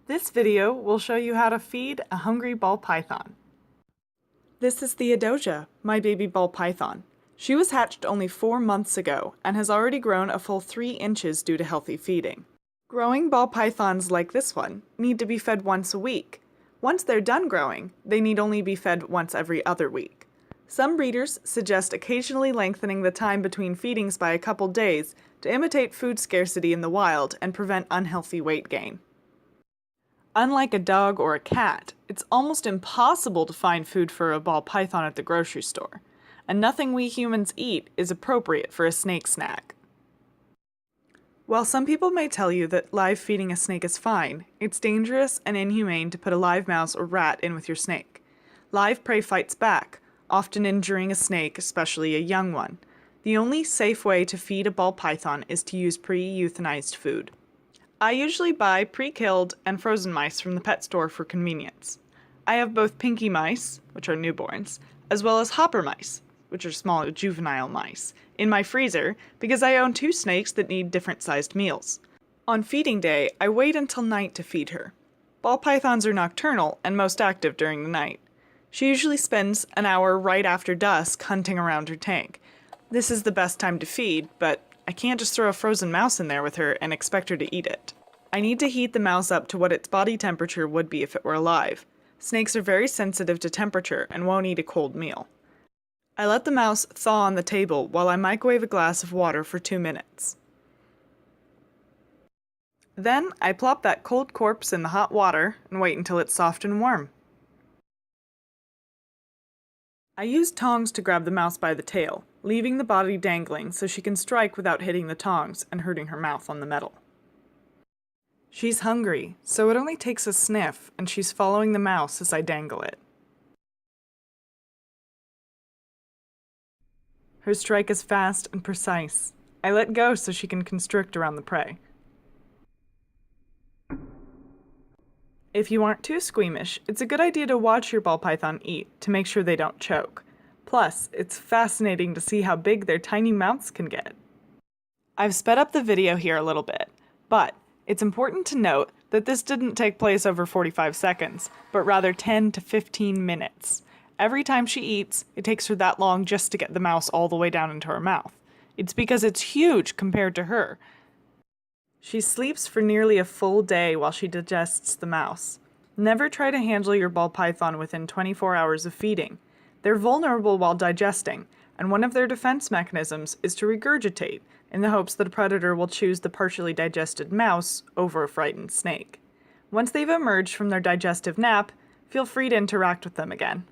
This video will show you how to feed a hungry ball python. This is Theodosia, my baby ball python. She was hatched only 4 months ago and has already grown a full 3 inches due to healthy feeding. Growing ball pythons like this one need to be fed once a week. Once they're done growing, they need only be fed once every other week. Some breeders suggest occasionally lengthening the time between feedings by a couple days to imitate food scarcity in the wild and prevent unhealthy weight gain. Unlike a dog or a cat, it's almost impossible to find food for a ball python at the grocery store, and nothing we humans eat is appropriate for a snake snack. While some people may tell you that live feeding a snake is fine, it's dangerous and inhumane to put a live mouse or rat in with your snake. Live prey fights back, often injuring a snake, especially a young one. The only safe way to feed a ball python is to use pre-euthanized food. I usually buy pre-killed and frozen mice from the pet store for convenience. I have both pinky mice, which are newborns, as well as hopper mice, which are small juvenile mice, in my freezer because I own 2 snakes that need different sized meals. On feeding day, I wait until night to feed her. Ball pythons are nocturnal and most active during the night. She usually spends an hour right after dusk hunting around her tank. This is the best time to feed, but I can't just throw a frozen mouse in there with her and expect her to eat it. I need to heat the mouse up to what its body temperature would be if it were alive. Snakes are very sensitive to temperature and won't eat a cold meal. I let the mouse thaw on the table while I microwave a glass of water for 2 minutes. Then I plop that cold corpse in the hot water and wait until it's soft and warm. I use tongs to grab the mouse by the tail, leaving the body dangling so she can strike without hitting the tongs and hurting her mouth on the metal. She's hungry, so it only takes a sniff, and she's following the mouse as I dangle it. Her strike is fast and precise. I let go so she can constrict around the prey. If you aren't too squeamish, it's a good idea to watch your ball python eat to make sure they don't choke. Plus, it's fascinating to see how big their tiny mouths can get. I've sped up the video here a little bit, but it's important to note that this didn't take place over 45 seconds, but rather 10 to 15 minutes. Every time she eats, it takes her that long just to get the mouse all the way down into her mouth. It's because it's huge compared to her. She sleeps for nearly a full day while she digests the mouse. Never try to handle your ball python within 24 hours of feeding. They're vulnerable while digesting, and one of their defense mechanisms is to regurgitate in the hopes that a predator will choose the partially digested mouse over a frightened snake. Once they've emerged from their digestive nap, feel free to interact with them again.